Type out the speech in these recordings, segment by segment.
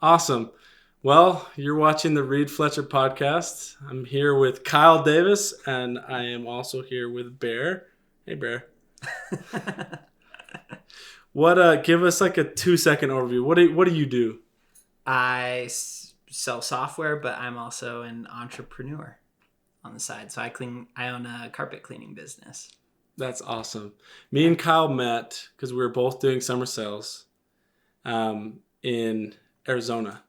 Awesome. Well, you're watching the Reed Fletcher podcast. I'm here with Kyle Davis, and I am also here with Bear. Hey, Bear. Give us like a 2-second overview. What do you do? I sell software, but I'm also an entrepreneur on the side. So I own a carpet cleaning business. That's awesome. Me and Kyle met because we were both doing summer sales in Arizona,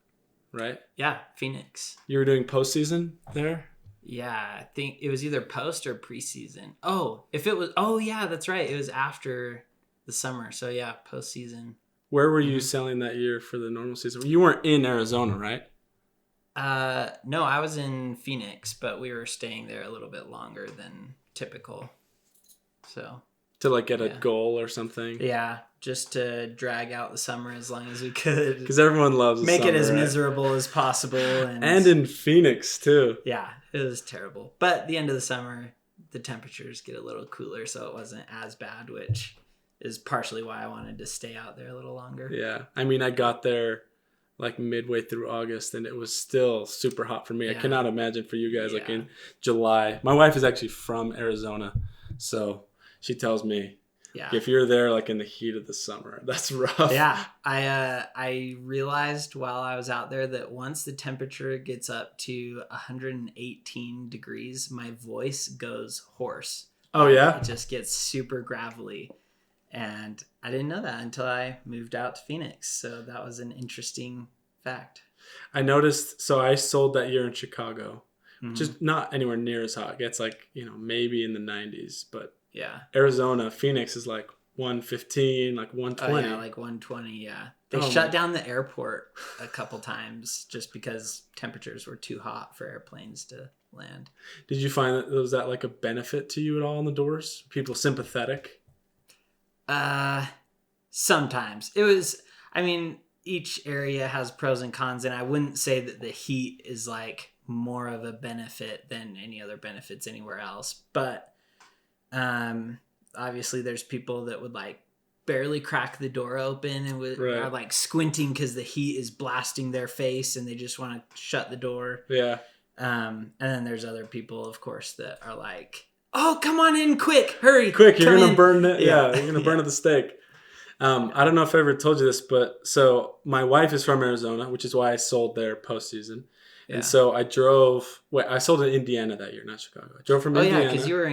right? Yeah, Phoenix. You were doing postseason there? Yeah, I think it was either post or preseason. Yeah, that's right. It was after the summer. So yeah, postseason. Where were you selling that year for the normal season? You weren't in Arizona, right? No, I was in Phoenix, but we were staying there a little bit longer than typical. So to get a goal or something. Yeah, just to drag out the summer as long as we could. Because everyone loves the make summer, it as miserable as possible. And in Phoenix too. Yeah, it was terrible. But at the end of the summer, the temperatures get a little cooler, so it wasn't as bad, which is partially why I wanted to stay out there a little longer. Yeah, I mean, I got there midway through August, and it was still super hot for me. Yeah. I cannot imagine for you guys in July. My wife is actually from Arizona, so she tells me, if you're there in the heat of the summer, that's rough. Yeah, I realized while I was out there that once the temperature gets up to 118 degrees, my voice goes hoarse. Oh yeah? It just gets super gravelly. And I didn't know that until I moved out to Phoenix. So that was an interesting fact. I noticed, so I sold that year in Chicago, which is not anywhere near as hot. It gets maybe in the 90s, but yeah, Arizona, Phoenix is 115, 120. Oh, yeah, 120, yeah. They shut down the airport a couple times just because temperatures were too hot for airplanes to land. Did you find that was that a benefit to you at all on the doors? People sympathetic? Sometimes. It was, each area has pros and cons, and I wouldn't say that the heat is more of a benefit than any other benefits anywhere else. But obviously there's people that would barely crack the door open and are squinting because the heat is blasting their face and they just want to shut the door. Yeah. And then there's other people, of course, that are oh, come on in quick, hurry. Quick, you're going to burn it. Yeah, you're going to burn at the stake. I don't know if I ever told you this, but so my wife is from Arizona, which is why I sold there postseason. Yeah. And so I sold in Indiana that year, not Chicago. I drove from Indiana. Oh yeah, because you were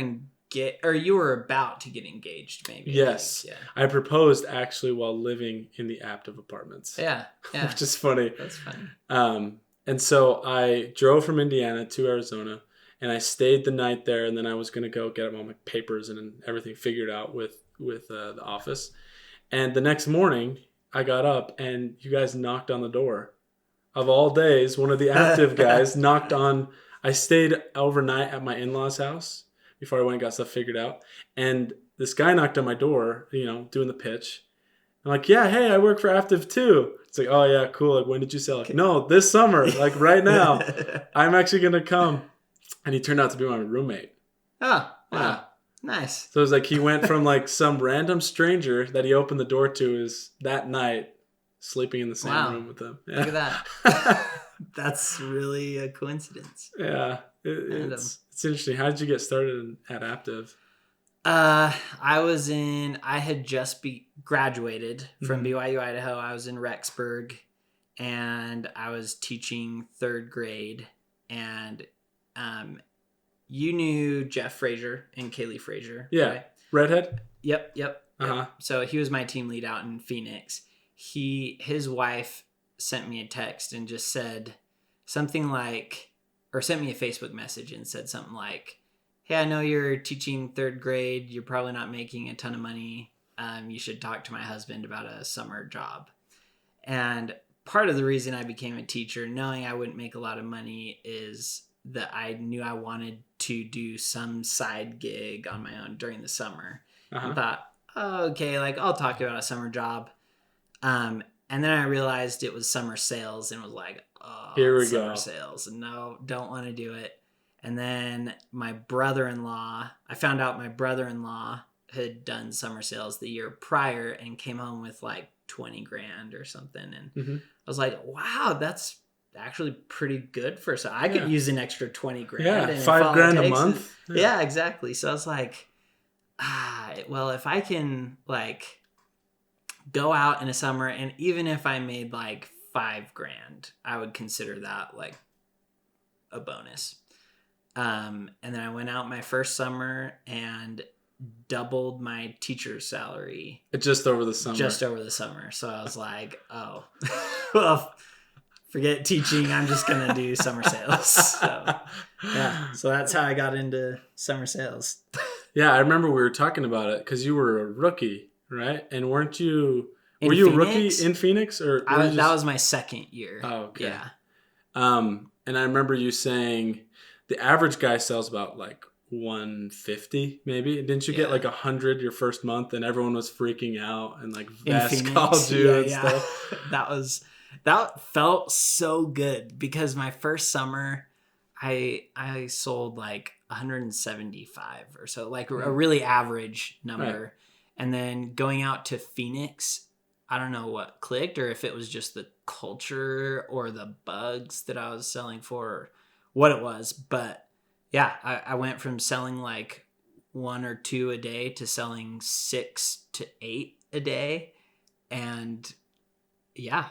you were about to get engaged, maybe. Yes. Yeah. I proposed actually while living in the Aptive apartments. Yeah. Which is funny. That's funny. And so I drove from Indiana to Arizona, and I stayed the night there, and then I was going to go get all my papers and everything figured out with the office. And the next morning, I got up, and you guys knocked on the door. Of all days, one of the Aptive guys knocked on. I stayed overnight at my in-laws' house before I went and got stuff figured out. And this guy knocked on my door, doing the pitch. I'm like, yeah, hey, I work for Aptive too. It's oh, yeah, cool. When did you sell it? No, this summer, right now. I'm actually going to come. And he turned out to be my roommate. Oh, wow. Yeah. Nice. So it was he went from some random stranger that he opened the door to is that night sleeping in the same room with them. Yeah. Look at that. That's really a coincidence. Yeah. It's interesting. How did you get started at Aptive? I had just graduated from BYU, Idaho. I was in Rexburg, and I was teaching third grade. And you knew Jeff Frazier and Kaylee Frazier. Yeah. Right? Redhead? Yep. Uh-huh. Yep. So he was my team lead out in Phoenix. His wife sent me a text and just said something or sent me a Facebook message and said something hey, I know you're teaching third grade. You're probably not making a ton of money. You should talk to my husband about a summer job. And part of the reason I became a teacher, knowing I wouldn't make a lot of money, is that I knew I wanted to do some side gig on my own during the summer. Uh-huh. I thought, oh, okay, I'll talk about a summer job. And then I realized it was summer sales and was here we summer go. Sales. No, don't want to do it. And then I found out my brother-in-law had done summer sales the year prior and came home with $20,000 or something. And was like, wow, that's actually pretty good for, so I could Yeah. use an extra 20 grand. Yeah, And if $5 all it grand a takes is- month. yeah, exactly. So I was like, well, if I can like go out in a summer, and even if I made like 5 grand, I would consider that like a bonus. And then I went out my first summer and doubled my teacher's salary Just over the summer. just over the summer. So I was like, oh, well, forget teaching. I'm just going to do summer sales. So yeah, so that's how I got into summer sales. Yeah, I remember we were talking about it because you were a rookie, right? And weren't you? In Were you Phoenix? a rookie in Phoenix, or were you just... That was my second year. Oh, okay. Yeah. And I remember you saying the average guy sells about like 150, maybe. Didn't you get like 100 your first month, and everyone was freaking out and like vests called you and stuff? That felt so good because my first summer, I sold like 175 or so, like a really average number. Right. And then going out to Phoenix, I don't know what clicked, or if it was just the culture or the bugs that I was selling for, or what it was. But yeah, I went from selling like 1 or 2 a day to selling 6 to 8 a day. And yeah,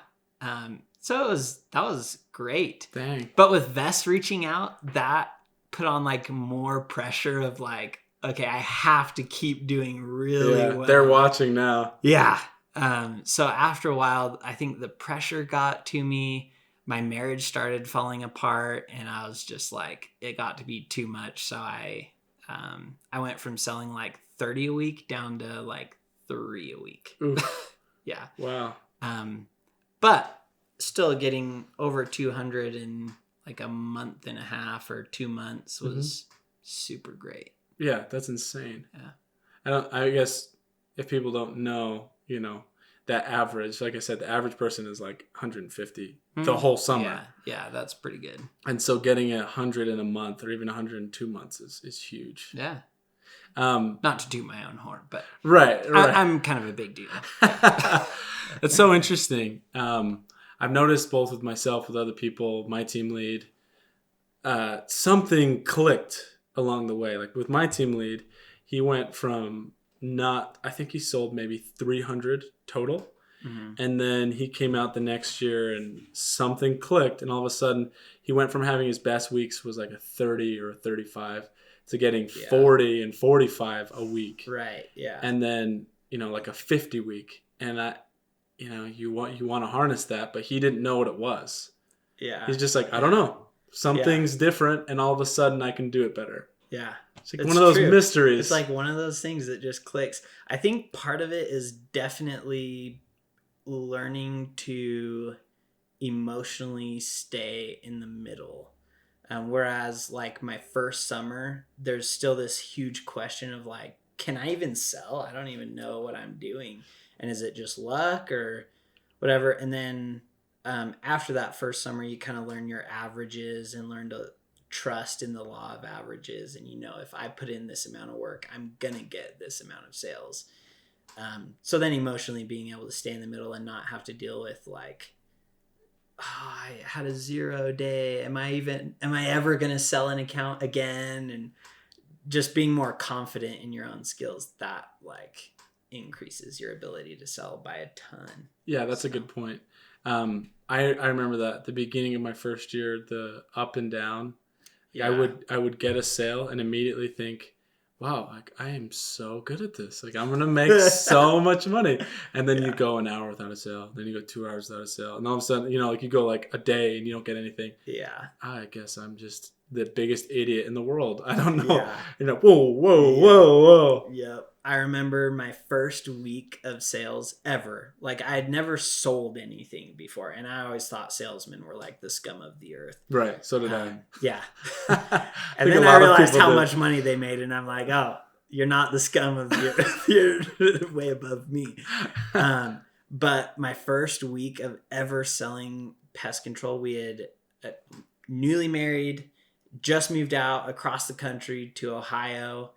so that was great. Dang. But with Vest reaching out, that put on like more pressure of like, okay, I have to keep doing really well. They're watching now. Yeah. So after a while, I think the pressure got to me. My marriage started falling apart, and I was just like, it got to be too much. So I went from selling like 30 a week down to like 3 a week. Yeah. Wow. But still getting over 200 in like a month and a half or 2 months was super great. Yeah, that's insane. Yeah. I guess if people don't know, you know, that average, like I said, the average person is like 150 the whole summer. Yeah, that's pretty good. And so getting 100 in a month or even 102 months is huge. Yeah. Not to toot my own horn, but right. I'm kind of a big deal. It's so interesting. I've noticed both with myself, with other people, my team lead, something clicked along the way. Like with my team lead, he went from I think he sold maybe 300 total. Mm-hmm. And then he came out the next year and something clicked. And all of a sudden he went from having his best weeks was like a 30 or a 35 to getting 40 and 45 a week. Right. Yeah. And then, you know, like a 50 week. And you want to harness that, but he didn't know what it was. Yeah. He's just like, I don't know. Something's different. And all of a sudden I can do it better. Yeah. It's like one of those mysteries. It's like one of those things that just clicks. I think part of it is definitely learning to emotionally stay in the middle. Whereas like my first summer, there's still this huge question of like, can I even sell? I don't even know what I'm doing. And is it just luck or whatever? And then after that first summer, you kind of learn your averages and learn to trust in the law of averages. And, you know, if I put in this amount of work, I'm going to get this amount of sales. So then emotionally being able to stay in the middle and not have to deal with like, I had a 0 day. Am I ever going to sell an account again? And just being more confident in your own skills, that like increases your ability to sell by a ton. Yeah, that's a good point. I remember that at the beginning of my first year, the up and down, I would get a sale and immediately think, wow, like I am so good at this. Like I'm going to make so much money. And then you go an hour without a sale. Then you go 2 hours without a sale. And all of a sudden, you know, like you go like a day and you don't get anything. Yeah. I guess I'm just the biggest idiot in the world. I don't know. Yeah. You know, whoa. Yep. I remember my first week of sales ever. Like I had never sold anything before. And I always thought salesmen were like the scum of the earth. Right. So did I. Yeah. And then I realized how much money they made. And I'm like, oh, you're not the scum of the earth. You're way above me. But my first week of ever selling pest control, we had newly married, just moved out across the country to Ohio.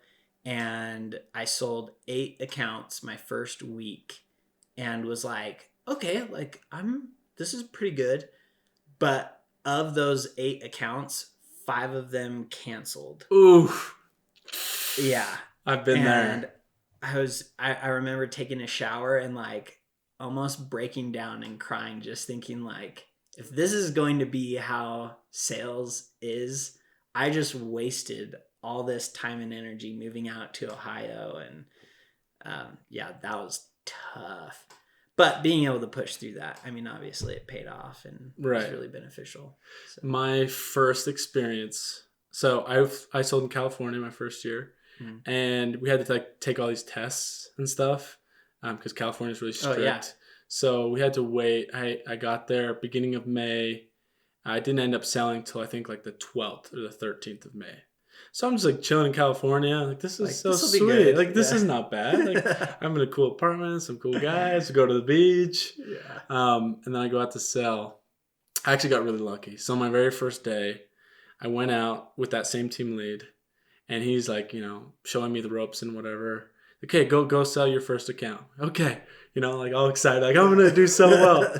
And I sold 8 accounts my first week and was like, okay, like I'm this is pretty good. But of those 8 accounts, 5 of them canceled. Ooh, Yeah. I've been And there. I remember taking a shower and like almost breaking down and crying, just thinking like, if this is going to be how sales is, I just wasted all this time and energy moving out to Ohio. And yeah, that was tough. But being able to push through that, I mean, obviously it paid off and was Right. really beneficial. So. My first experience. So I sold in California my first year, and we had to like take all these tests and stuff because California is really strict. Oh, yeah. So we had to wait. I got there beginning of May. I didn't end up selling till I think like the 12th or the 13th of May. So I'm just like chilling in California. Like, this is Like, so this'll be sweet. good. Like, this Yeah. is not bad. Like, I'm in a cool apartment, some cool guys, go to the beach. Yeah. And then I go out to sell. I actually got really lucky. So my very first day, I went out with that same team lead, and he's like, showing me the ropes and whatever. Okay, go sell your first account. Okay, like all excited, like I'm gonna do so well.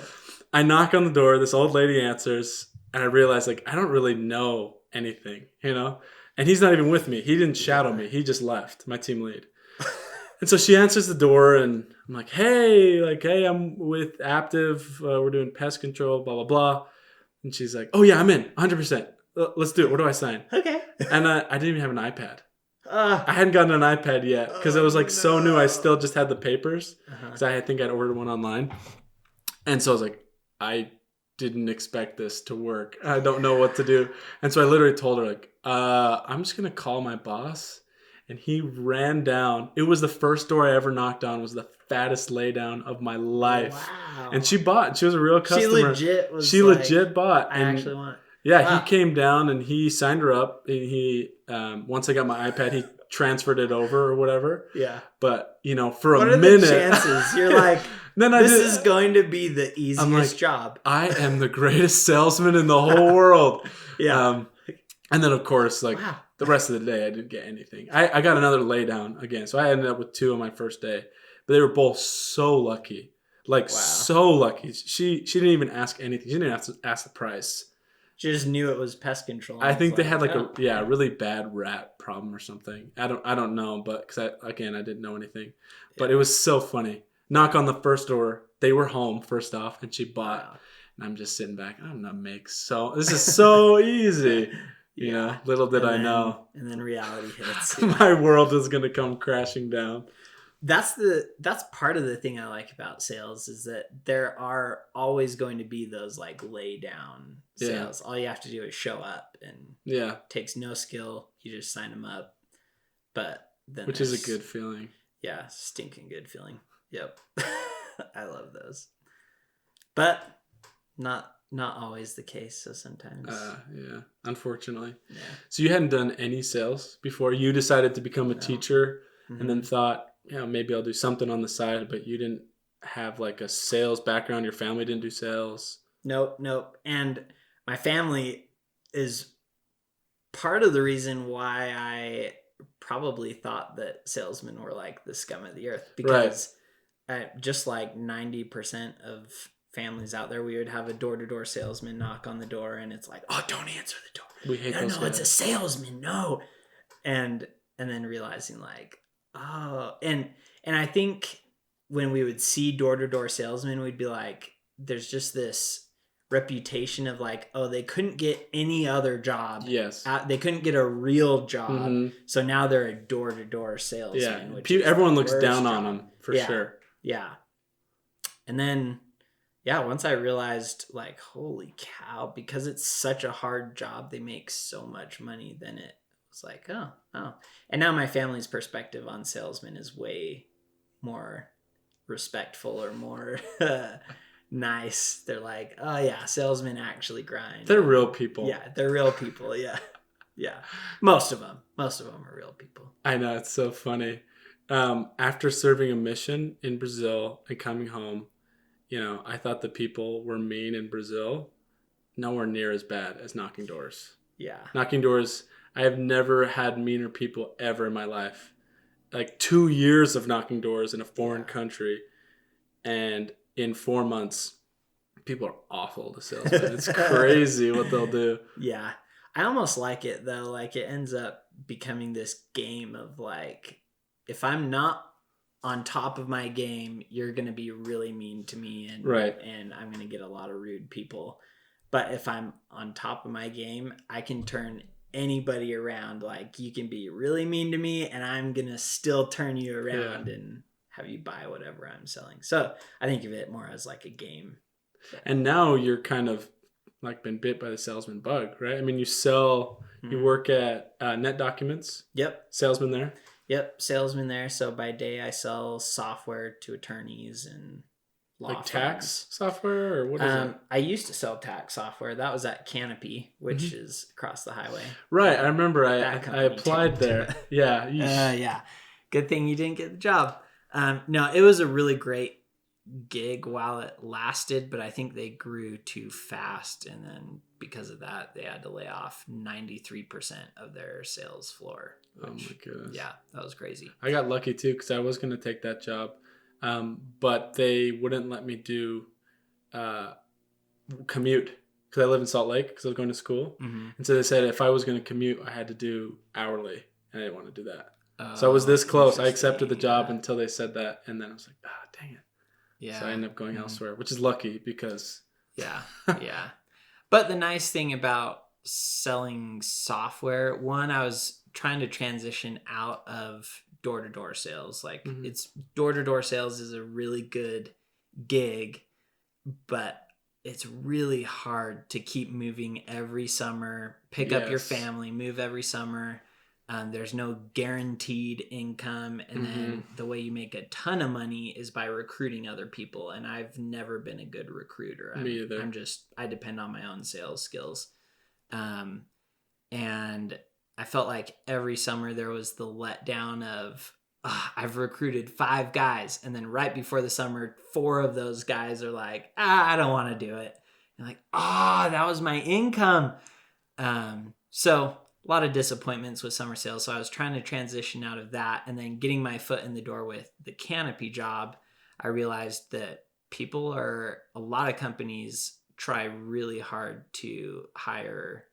I knock on the door. This old lady answers, and I realize like I don't really know anything, And he's not even with me. He didn't shadow me. He just left. My team lead. And so she answers the door, and I'm like, hey, I'm with Aptiv. We're doing pest control, blah, blah, blah. And she's like, oh, yeah, I'm in, 100%. Let's do it. What do I sign? Okay. And I didn't even have an iPad. I hadn't gotten an iPad yet because it was like so new. I still just had the papers because I think I'd ordered one online. And so I was like, I didn't expect this to work. I don't know what to do. And so I literally told her, like, I'm just going to call my boss. And he ran down. It was the first door I ever knocked on. It was the fattest laydown of my life. Wow. And she bought. She was a real customer. She like, legit bought. I actually want. Yeah, Wow. He came down and he signed her up. And he once I got my iPad, he transferred it over or whatever. Yeah. But for what a minute, the chances? You're like, this is going to be the easiest job. I am the greatest salesman in the whole world. Yeah. And then of course, like. Wow. The rest of the day, I didn't get anything. I got another laydown again. So I ended up with 2 on my first day. But they were both so lucky. Like, so lucky. She didn't even ask anything. She didn't even have to ask the price. She just knew it was pest control. I think they had like a really bad rat problem or something. I don't know, but because I didn't know anything. But it was so funny. Knock on the first door. They were home first off, and she bought. Wow. And I'm just sitting back. I'm not make so. This is so easy. Little did I know. And then reality hits. My world is going to come crashing down. That's part of the thing I like about sales is that there are always going to be those like lay down sales. All you have to do is show up, and it takes no skill. You just sign them up. But then which is a good feeling. Yeah, stinking good feeling. Yep. I love those. But not always the case, so sometimes. Yeah, unfortunately. Yeah. So you hadn't done any sales before? You decided to become a teacher and then thought, maybe I'll do something on the side, but you didn't have like a sales background? Your family didn't do sales? Nope. And my family is part of the reason why I probably thought that salesmen were like the scum of the earth, because just like 90% of families out there, we would have a door-to-door salesman knock on the door, and it's like, oh, don't answer the door. We hate those guys. It's a salesman. No. And then realizing like, oh, and I think when we would see door-to-door salesmen, we'd be like, there's just this reputation of like, oh, they couldn't get any other job. Yes. They couldn't get a real job. So now they're a door-to-door salesman. Yeah. Everyone looks down on them for sure. Yeah. And then, once I realized like, holy cow, because it's such a hard job, they make so much money, then it was like, oh. And now my family's perspective on salesmen is way more respectful or more nice. They're like, oh yeah, salesmen actually grind. They're real people. Yeah, they're real people. Yeah. Yeah. Most of them are real people. I know, it's so funny. After serving a mission in Brazil and coming home, I thought the people were mean in Brazil. Nowhere near as bad as knocking doors. Yeah. Knocking doors, I have never had meaner people ever in my life. Like 2 years of knocking doors in a foreign country. And in 4 months, People are awful to salesmen. It's crazy what they'll do. Yeah. I almost like it though. Like it ends up becoming this game of like, if I'm not on top of my game, you're going to be really mean to me Right. and I'm going to get a lot of rude people. But if I'm on top of my game, I can turn anybody around. Like you can be really mean to me and I'm going to still turn you around and have you buy whatever I'm selling. So I think of it more as like a game. And now you're kind of like been bit by the salesman bug, right? I mean, you work at Net Documents. Yep. Salesman there. Yep. Salesman there. So by day I sell software to attorneys and law Like firms. tax software or what is it? I used to sell tax software. That was at Canopy, which is across the highway. Right. I remember I applied there. Yeah. Yeah. Good thing you didn't get the job. No, it was a really great gig while it lasted, but I think they grew too fast. And then because of that, they had to lay off 93% of their sales floor. Which, oh my goodness. Yeah, that was crazy. I got lucky too because I was going to take that job. But they wouldn't let me do commute because I live in Salt Lake because I was going to school. Mm-hmm. And so they said if I was going to commute, I had to do hourly, and I didn't want to do that. So I was this close. I accepted the job until they said that, and then I was like, dang it. Yeah. So I ended up going elsewhere, which is lucky because... Yeah, yeah. But the nice thing about selling software, one, I was trying to transition out of door-to-door sales. Like it's door-to-door sales is a really good gig, but it's really hard to keep moving every summer, pick up your family, move every summer. There's no guaranteed income. And then the way you make a ton of money is by recruiting other people. And I've never been a good recruiter. Me either. I depend on my own sales skills. And I felt like every summer there was the letdown of, I've recruited 5 guys. And then right before the summer, 4 of those guys are like, I don't want to do it. And like, that was my income. So a lot of disappointments with summer sales. So I was trying to transition out of that and then getting my foot in the door with the Canopy job. I realized that a lot of companies try really hard to hire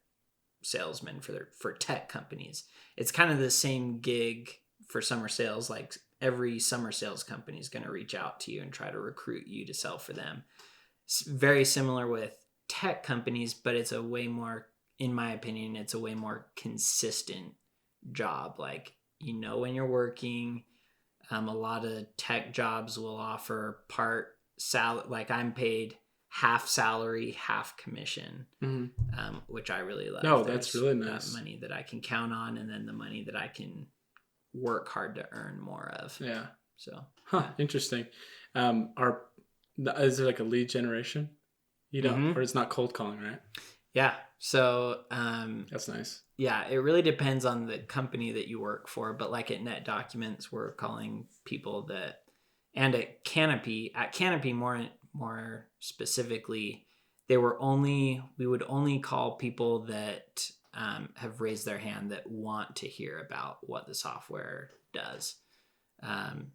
salesmen for tech companies. It's kind of the same gig for summer sales. Like every summer sales company is going to reach out to you and try to recruit you to sell for them. It's very similar with tech companies, but it's a way more, in my opinion, it's a way more consistent job. Like, when you're working, a lot of tech jobs will offer part salary. Like I'm paid half salary, half commission, which I really love. No, that's really nice. Money that I can count on, and then the money that I can work hard to earn more of. Yeah. So, interesting. Is there like a lead generation? Or it's not cold calling, right? Yeah. So, that's nice. Yeah, it really depends on the company that you work for. But like at Net Documents, we're calling people and at Canopy more specifically, we would only call people that have raised their hand that want to hear about what the software does.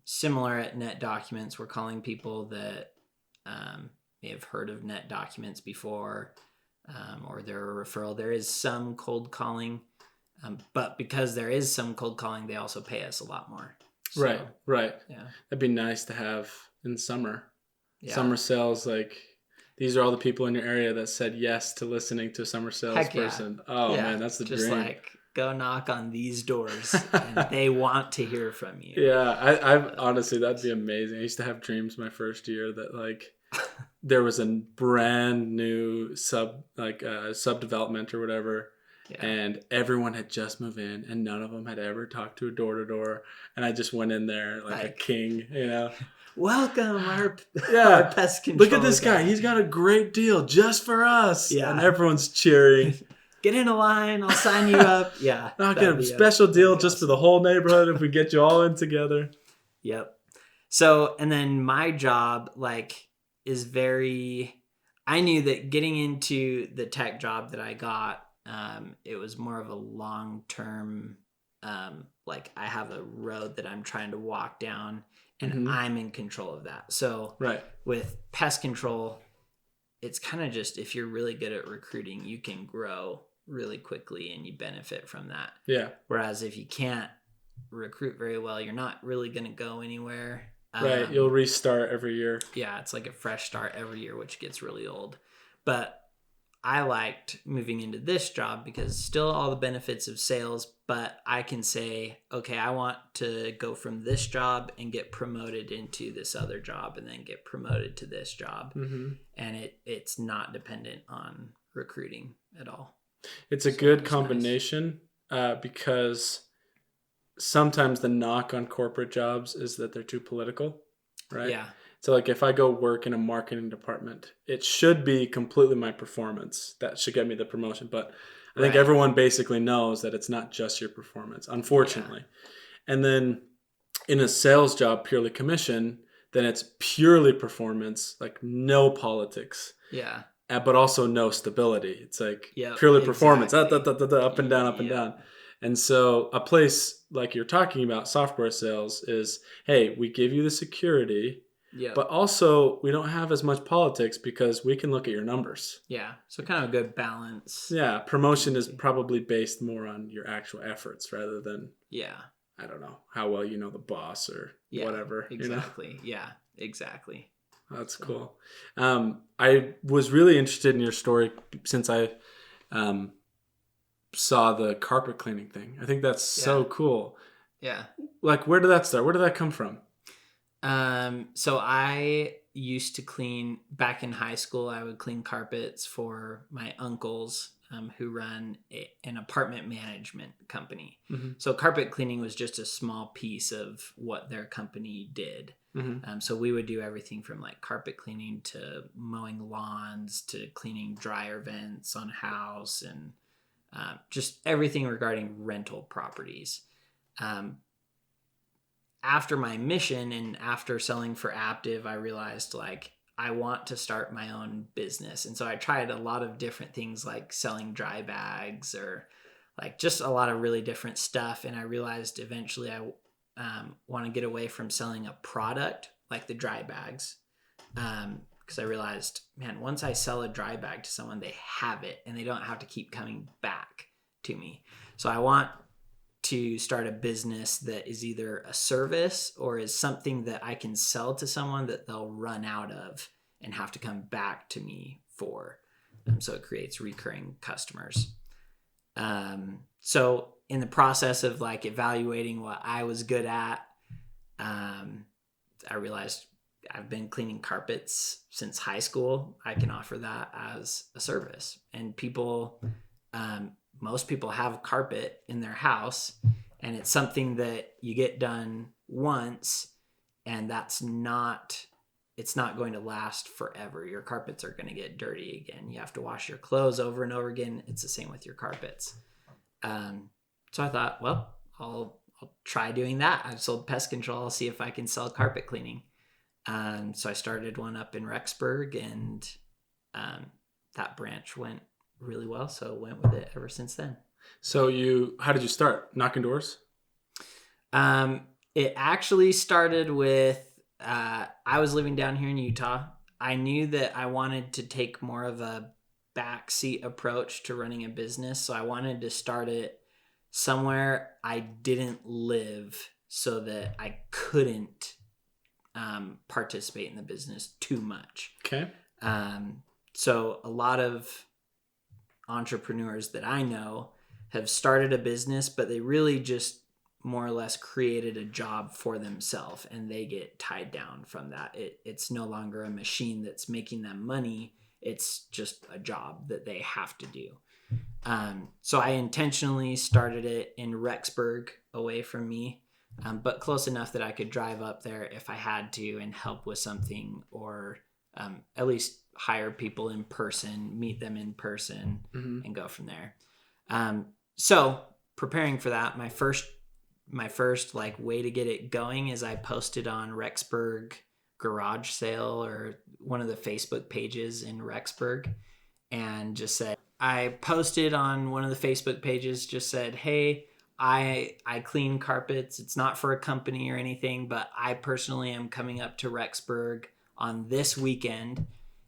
Similar at Net Documents, we're calling people that may have heard of Net Documents before, or they're a referral. There is some cold calling, but because there is some cold calling, they also pay us a lot more. So, right. Yeah, that'd be nice to have in summer. Yeah. Summer sales, like these are all the people in your area that said yes to listening to a summer salesperson. Yeah. Oh man, that's the just dream. Like go knock on these doors, and they want to hear from you. Yeah, I honestly, that'd be amazing. I used to have dreams my first year that like there was a brand new sub development or whatever. Yeah. And everyone had just moved in and none of them had ever talked to a door to door. And I just went in there like a king, Welcome, our pest control. Look at this guy. He's got a great deal just for us. Yeah. And everyone's cheering. Get in a line. I'll sign you up. Yeah. I'll get a special deal just for the whole neighborhood if we get you all in together. Yep. So, and then my job is I knew that getting into the tech job that I got, it was more of a long-term, I have a road that I'm trying to walk down and I'm in control of that. So with pest control, it's kind of just, if you're really good at recruiting, you can grow really quickly and you benefit from that. Yeah. Whereas if you can't recruit very well, you're not really going to go anywhere. Right. You'll restart every year. Yeah, it's like a fresh start every year, which gets really old. But I liked moving into this job because still all the benefits of sales, but I can say, okay, I want to go from this job and get promoted into this other job and then get promoted to this job. Mm-hmm. And it's not dependent on recruiting at all. It's a good combination because sometimes the knock on corporate jobs is that they're too political, right? Yeah. So like if I go work in a marketing department, it should be completely my performance that should get me the promotion. But I think everyone basically knows that it's not just your performance, unfortunately. Yeah. And then in a sales job, purely commission, then it's purely performance, like no politics. Yeah. But also no stability. It's like purely performance, up and down, up and down. And so a place like you're talking about, software sales, is, hey, we give you the security, but also we don't have as much politics because we can look at your numbers. Yeah, so kind of a good balance. Yeah, promotion is probably based more on your actual efforts rather than, I don't know, how well you know the boss or whatever. Exactly. You know? Yeah, exactly. That's cool. I was really interested in your story since I saw the carpet cleaning thing. I think that's so cool. Yeah. Like, where did that start? Where did that come from? So I used to clean, back in high school, I would clean carpets for my uncles who run an apartment management company. Mm-hmm. So carpet cleaning was just a small piece of what their company did. Mm-hmm. So we would do everything from like carpet cleaning to mowing lawns to cleaning dryer vents on a house and just everything regarding rental properties. After my mission and after selling for Aptiv, I realized like I want to start my own business. And so I tried a lot of different things like selling dry bags or like just a lot of really different stuff. And I realized eventually I want to get away from selling a product like the dry bags. Because I realized, man, once I sell a dry bag to someone, they have it and they don't have to keep coming back to me. So I want to start a business that is either a service or is something that I can sell to someone that they'll run out of and have to come back to me for. So it creates recurring customers. So in the process of like evaluating what I was good at, I realized I've been cleaning carpets since high school. I can offer that as a service. And people, most people have carpet in their house, and it's something that you get done once, and it's not going to last forever. Your carpets are going to get dirty again. You have to wash your clothes over and over again. It's the same with your carpets. So I thought, well, I'll try doing that. I've sold pest control. I'll see if I can sell carpet cleaning. So I started one up in Rexburg, and that branch went really well. So went with it ever since then. So how did you start? Knocking doors? It actually started with, I was living down here in Utah. I knew that I wanted to take more of a backseat approach to running a business. So I wanted to start it somewhere I didn't live so that I couldn't participate in the business too much. Okay. So a lot of entrepreneurs that I know have started a business, but they really just more or less created a job for themselves, and they get tied down from that. It's no longer a machine that's making them money. It's just a job that they have to do. So I intentionally started it in Rexburg, away from me, but close enough that I could drive up there if I had to and help with something, or at least hire people in person, meet them in person, mm-hmm. and go from there. So preparing for that, my first like way to get it going is I posted on Rexburg garage sale, or one of the Facebook pages in Rexburg, and just said, I posted on one of the Facebook pages, just said, hey, I clean carpets. It's not for a company or anything, but I personally am coming up to Rexburg on this weekend.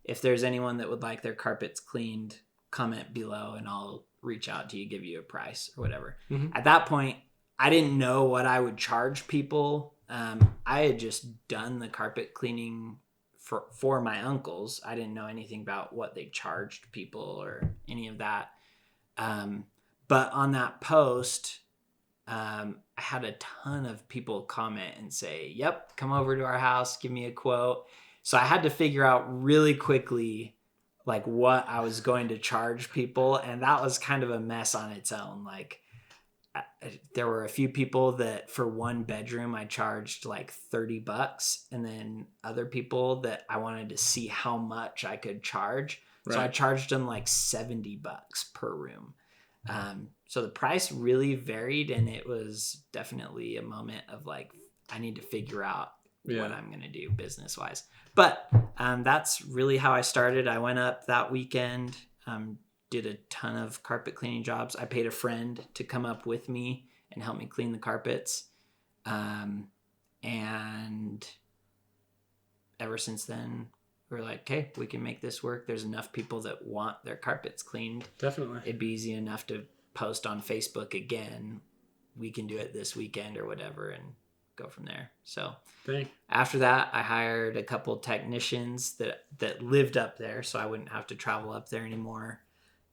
if there's anyone that would like their carpets cleaned, comment below and I'll reach out to you, give you a price or whatever. Mm-hmm. At that point, I didn't know what I would charge people. I had just done the carpet cleaning for my uncles. I didn't know anything about what they charged people or any of that. But on that post, I had a ton of people comment and say, yep, come over to our house, give me a quote. So I had to figure out really quickly like what I was going to charge people. And that was kind of a mess on its own. Like there were a few people that for one bedroom I charged like $30, and then other people that I wanted to see how much I could charge. Right. So I charged them like $70 per room. So the price really varied, and it was definitely a moment of like, I need to figure out what I'm going to do business wise. But that's really how I started. I went up that weekend, did a ton of carpet cleaning jobs. I paid a friend to come up with me and help me clean the carpets. And ever since then, we're like, okay, we can make this work. There's enough people that want their carpets cleaned. Definitely. It'd be easy enough to post on Facebook again. We can do it this weekend or whatever and go from there. So after that, I hired a couple technicians that lived up there so I wouldn't have to travel up there anymore.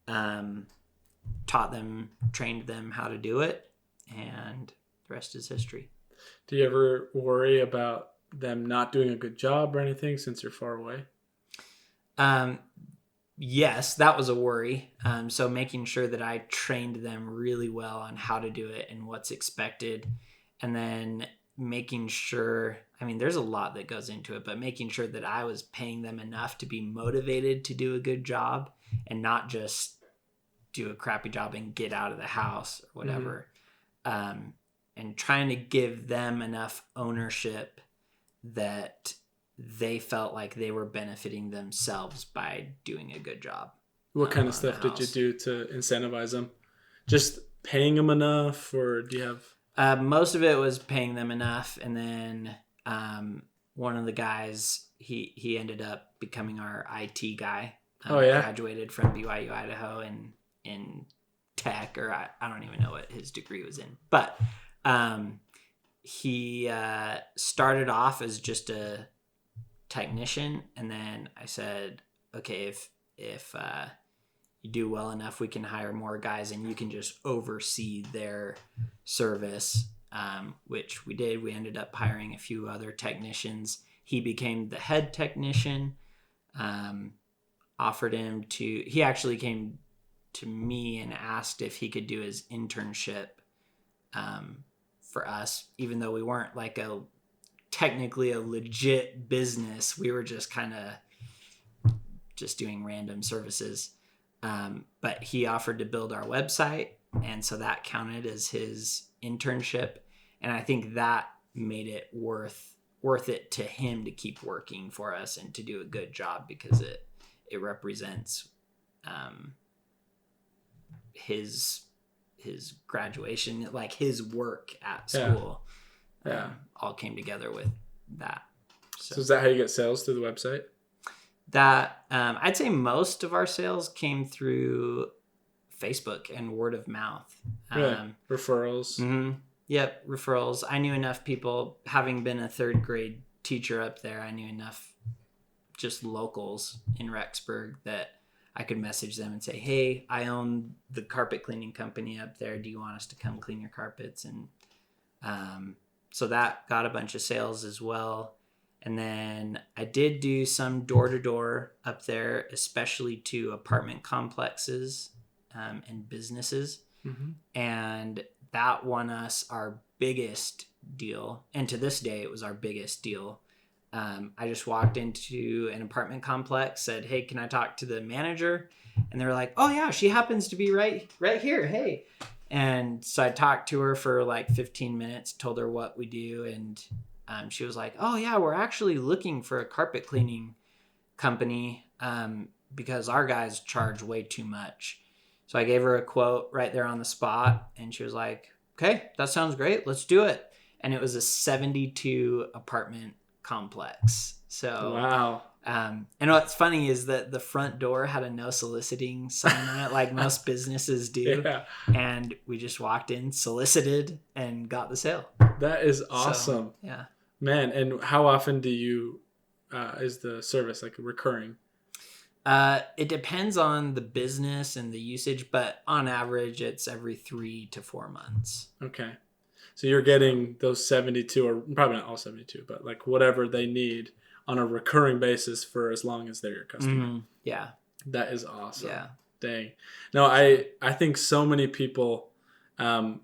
Taught them, trained them how to do it, and the rest is history. Do you ever worry about them not doing a good job or anything since you're far away? Yes, that was a worry. So making sure that I trained them really well on how to do it and what's expected, and then making sure, I mean, there's a lot that goes into it, but making sure that I was paying them enough to be motivated to do a good job and not just do a crappy job and get out of the house or whatever. Mm-hmm. And trying to give them enough ownership that they felt like they were benefiting themselves by doing a good job. What kind of stuff did you do to incentivize them? Just paying them enough, or do you have... Most of it was paying them enough. And then one of the guys, he ended up becoming our IT guy. Graduated from BYU, Idaho in tech, or I don't even know what his degree was in. But he started off as just a technician, and then I said, okay, if you do well enough, we can hire more guys and you can just oversee their service, which we did. We ended up hiring a few other technicians. He became the head technician. Offered him to, he actually came to me and asked if he could do his internship for us, even though we weren't like technically a legit business. We were just kind of just doing random services. But he offered to build our website, and so that counted as his internship. And I think that made it worth it to him to keep working for us and to do a good job, because it represents his graduation, like his work at school. All came together with that. So is that how you get sales, through the website? That I'd say most of our sales came through Facebook and word of mouth. Referrals. Mm-hmm. Yep, referrals. I knew enough people, having been a third grade teacher up there, I knew enough just locals in Rexburg that I could message them and say, hey, I own the carpet cleaning company up there. Do you want us to come clean your carpets? And so that got a bunch of sales as well. And then I did do some door-to-door up there, especially to apartment complexes and businesses. Mm-hmm. And that won us our biggest deal. And to this day, it was our biggest deal. I just walked into an apartment complex, said, hey, can I talk to the manager? And they were like, oh yeah, she happens to be right here. Hey. And so I talked to her for like 15 minutes, told her what we do. And she was like, oh yeah, we're actually looking for a carpet cleaning company because our guys charge way too much. So I gave her a quote right there on the spot. And she was like, okay, that sounds great. Let's do it. And it was a 72 apartment complex. So wow. And what's funny is that the front door had a no soliciting sign on it, like most businesses do. Yeah. And we just walked in, solicited, and got the sale. That is So, awesome. yeah. Man, and how often do you is the service like recurring? It depends on the business and the usage, but on average, it's every 3 to 4 months. Okay. So you're getting those 72, or probably not all 72, but like whatever they need on a recurring basis for as long as they're your customer. Mm-hmm. Yeah. That is awesome. Yeah. Dang. No, I think so many people um,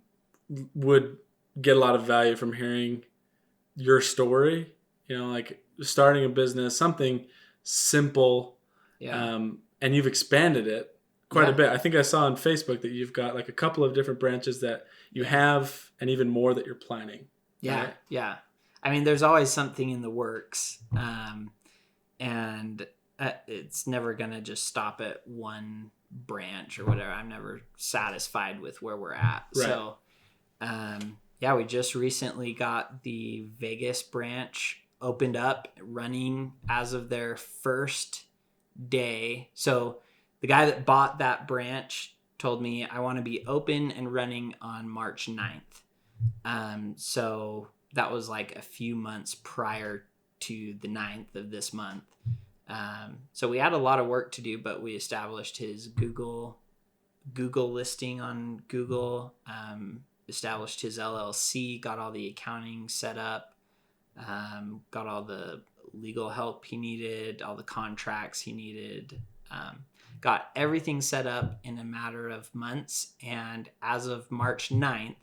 would get a lot of value from hearing your story. You know, like starting a business, something simple, Yeah. and you've expanded it quite a Yeah. bit. I think I saw on Facebook that you've got like a couple of different branches that you have, and even more that you're planning. Yeah. Right? Yeah. I mean, there's always something in the works. And it's never going to just stop at one branch or whatever. I'm never satisfied with where we're at. Right. So, yeah, we just recently got the Vegas branch opened up, running as of their first day. So the guy that bought that branch told me, I want to be open and running on March 9th. So that was like a few months prior to the 9th of this month. So we had a lot of work to do, but we established his Google listing on Google, established his LLC, got all the accounting set up, got all the legal help he needed, all the contracts he needed, got everything set up in a matter of months. And as of March 9th,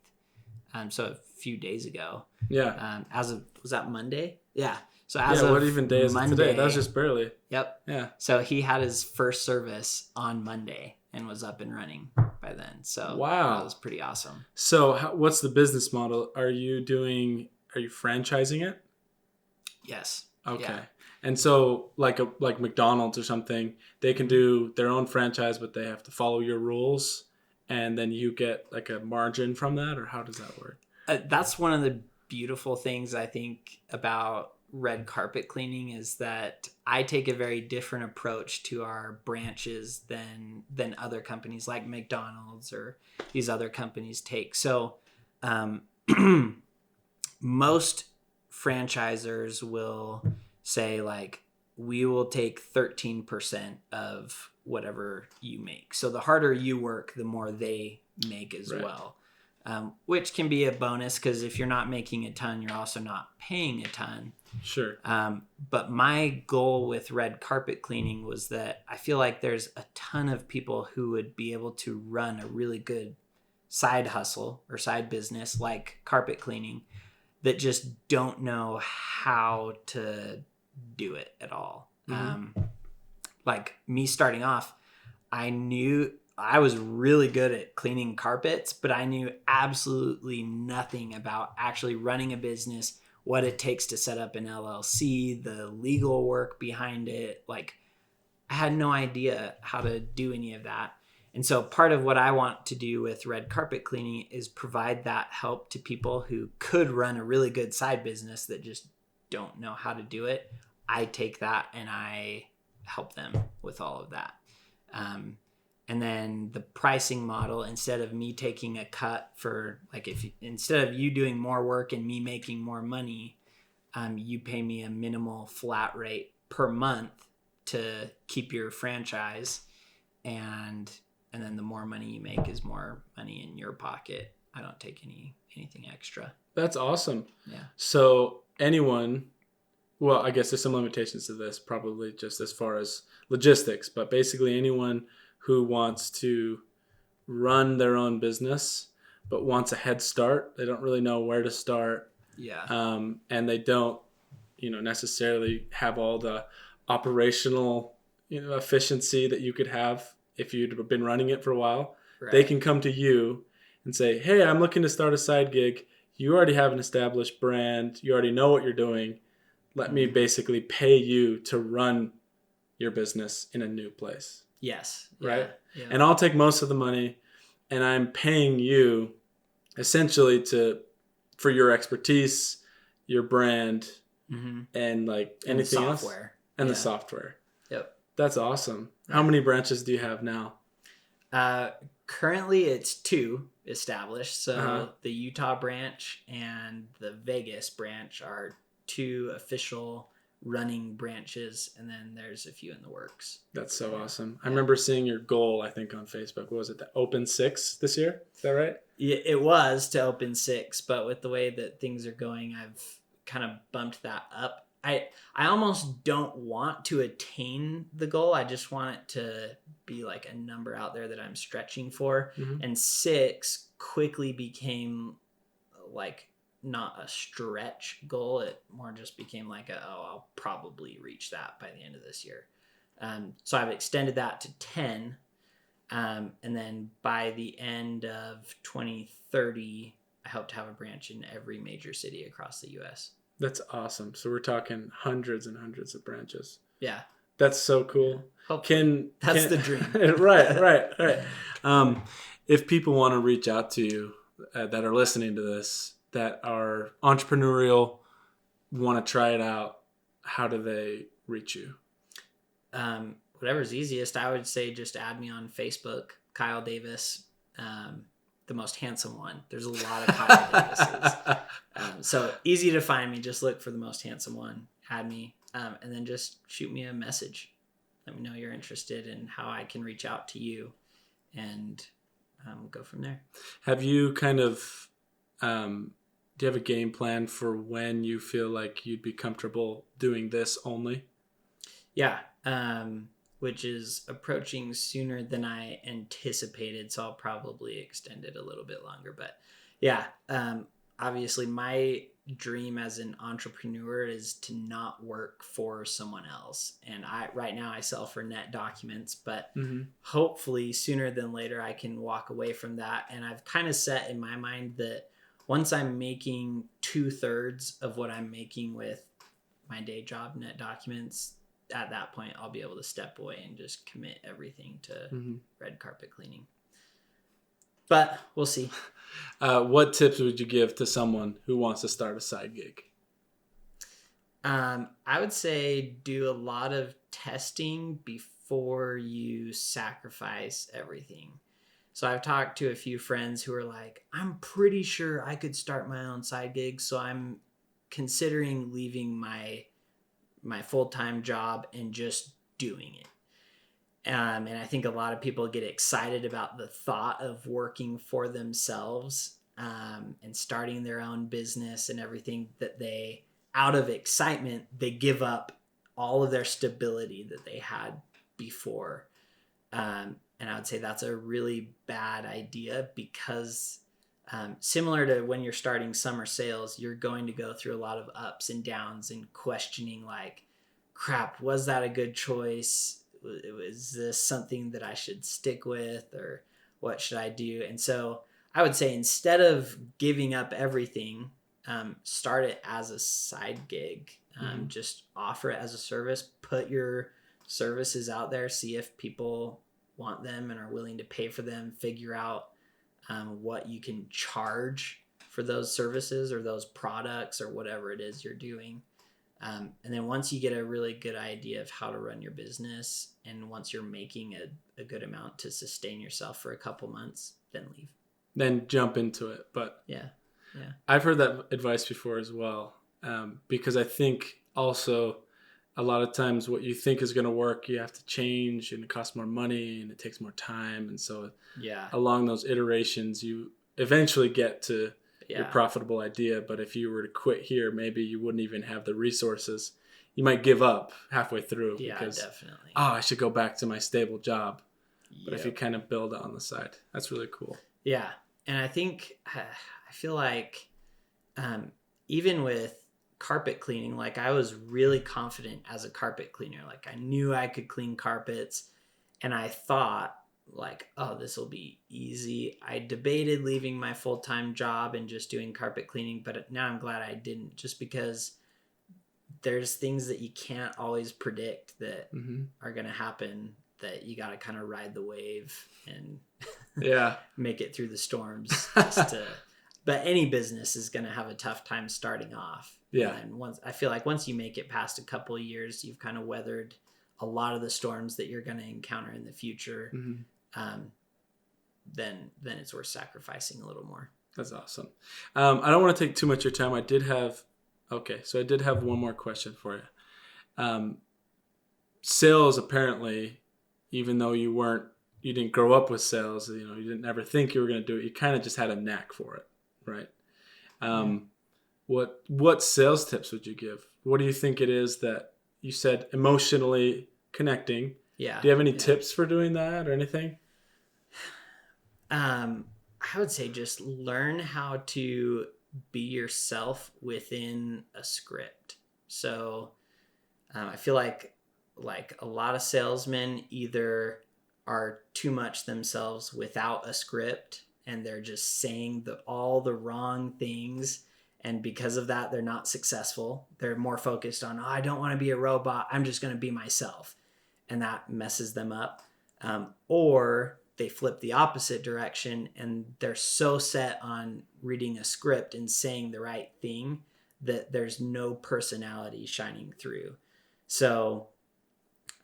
so a few days ago, Yeah. Was that Monday? Yeah. So what even day is Monday, it today? That was just barely. Yep. Yeah. So he had his first service on Monday and was up and running by then. So wow, that was pretty awesome. So what's the business model? Are you franchising it? Yes. Okay. Yeah. And so like McDonald's or something, they can do their own franchise, but they have to follow your rules, and then you get like a margin from that, or how does that work? That's one of the beautiful things I think about red carpet cleaning is that I take a very different approach to our branches than other companies like McDonald's or these other companies take. So most franchisors will say like, we will take 13% of whatever you make. So the harder you work, the more they make as Right. well. Which can be a bonus because if you're not making a ton, you're also not paying a ton. Sure. But my goal with red carpet cleaning was that I feel like there's a ton of people who would be able to run a really good side hustle or side business like carpet cleaning that just don't know how to do it at all. Mm-hmm. Like me starting off, I knew I was really good at cleaning carpets, but I knew absolutely nothing about actually running a business, what it takes to set up an LLC, the legal work behind it. Like I had no idea how to do any of that. And so part of what I want to do with red carpet cleaning is provide that help to people who could run a really good side business that just don't know how to do it. I take that and I help them with all of that. And then the pricing model, instead of me taking a cut for like, instead of you doing more work and me making more money, you pay me a minimal flat rate per month to keep your franchise. And then the more money you make is more money in your pocket. I don't take anything extra. That's awesome. Yeah. So anyone, well, I guess there's some limitations to this, probably just as far as logistics, but basically anyone who wants to run their own business but wants a head start, they don't really know where to start. Yeah. And they don't, necessarily have all the operational, efficiency that you could have if you'd been running it for a while. Right. They can come to you and say, hey, I'm looking to start a side gig. You already have an established brand. You already know what you're doing. Let me basically pay you to run your business in a new place. Yes. Right. Yeah. And I'll take most of the money, and I'm paying you essentially for your expertise, your brand, and like anything software. else. And the software. Yep. That's awesome. How many branches do you have now? Currently it's 2 established. So Uh-huh. the Utah branch and the Vegas branch are 2 official running branches, and then there's a few in the works. That's so awesome. I remember seeing your goal, I think, on Facebook. What was it? The open 6 this year? Is that right? Yeah, it was to open 6, but with the way that things are going, I've kind of bumped that up. I almost don't want to attain the goal. I just want it to be like a number out there that I'm stretching for. Mm-hmm. And 6 quickly became like not a stretch goal. It more just became like I'll probably reach that by the end of this year. So I've extended that to 10. And then by the end of 2030, I hope to have a branch in every major city across the U.S. That's awesome. So we're talking hundreds and hundreds of branches. Yeah. That's so cool. That's the dream. Right. If people want to reach out to you that are listening to this, that are entrepreneurial, want to try it out, how do they reach you? Whatever's easiest. I would say just add me on Facebook, Kyle Davis, the most handsome one. There's a lot of Kyle Davises. So easy to find me. Just look for the most handsome one, add me, and then just shoot me a message. Let me know you're interested and how I can reach out to you, and go from there. Have you kind of, do you have a game plan for when you feel like you'd be comfortable doing this only? Yeah. Which is approaching sooner than I anticipated. So I'll probably extend it a little bit longer. But yeah, obviously my dream as an entrepreneur is to not work for someone else. And right now I sell for Net Documents, but hopefully sooner than later I can walk away from that. And I've kind of set in my mind that once I'm making 2/3 of what I'm making with my day job, Net Documents, at that point I'll be able to step away and just commit everything to red carpet cleaning. But we'll see. What tips would you give to someone who wants to start a side gig? I would say do a lot of testing before you sacrifice everything. So I've talked to a few friends who are like, I'm pretty sure I could start my own side gig, so I'm considering leaving my full-time job and just doing it. And I think a lot of people get excited about the thought of working for themselves and starting their own business and everything, that they, out of excitement, they give up all of their stability that they had before. And I would say that's a really bad idea, because similar to when you're starting summer sales, you're going to go through a lot of ups and downs and questioning like, crap, was that a good choice? Was this something that I should stick with, or what should I do? And so I would say, instead of giving up everything, start it as a side gig. Just offer it as a service, put your services out there, see if people want them and are willing to pay for them, figure out what you can charge for those services or those products or whatever it is you're doing. And then once you get a really good idea of how to run your business, and once you're making a good amount to sustain yourself for a couple months, then leave. Then jump into it. But yeah. I've heard that advice before as well, because I think also a lot of times what you think is going to work, you have to change, and it costs more money and it takes more time. And so along those iterations, you eventually get to your profitable idea. But if you were to quit here, maybe you wouldn't even have the resources. You might give up halfway through because, definitely. I should go back to my stable job. But if you kind of build it on the side, that's really cool. Yeah. And I think, I feel like even with carpet cleaning, like I was really confident as a carpet cleaner. Like I knew I could clean carpets, and I thought like, oh, this will be easy. I debated leaving my full-time job and just doing carpet cleaning, but now I'm glad I didn't, just because there's things that you can't always predict that are going to happen, that you got to kind of ride the wave and make it through the storms. but any business is going to have a tough time starting off. Yeah. And I feel like once you make it past a couple of years, you've kind of weathered a lot of the storms that you're going to encounter in the future. Then it's worth sacrificing a little more. That's awesome. I don't want to take too much of your time. I did have one more question for you. Sales, apparently, even though you didn't grow up with sales, you didn't ever think you were going to do it. You kind of just had a knack for it, right? What sales tips would you give? What do you think it is that you said emotionally connecting? Yeah. Do you have any tips for doing that or anything? I would say just learn how to be yourself within a script. So I feel like a lot of salesmen either are too much themselves without a script, and they're just saying all the wrong things, and because of that they're not successful. They're more focused on, I don't want to be a robot, I'm just going to be myself, and that messes them up. Or they flip the opposite direction and they're so set on reading a script and saying the right thing that there's no personality shining through. So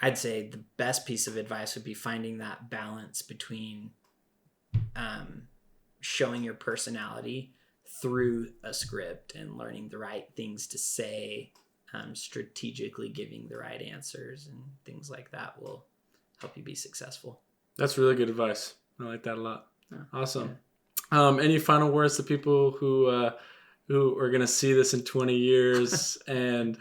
I'd say the best piece of advice would be finding that balance between showing your personality through a script and learning the right things to say, strategically giving the right answers, and things like that will help you be successful. That's really good advice. I like that a lot. Yeah. Awesome. Yeah. Any final words to people who are going to see this in 20 years and,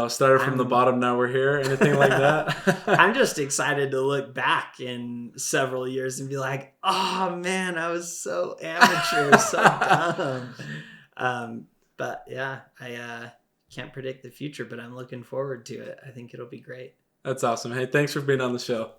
started from the bottom, now we're here, anything like that? I'm just excited to look back in several years and be like, oh man, I was so amateur, so dumb. But yeah, I can't predict the future, but I'm looking forward to it. I think it'll be great. That's awesome. Hey, thanks for being on the show.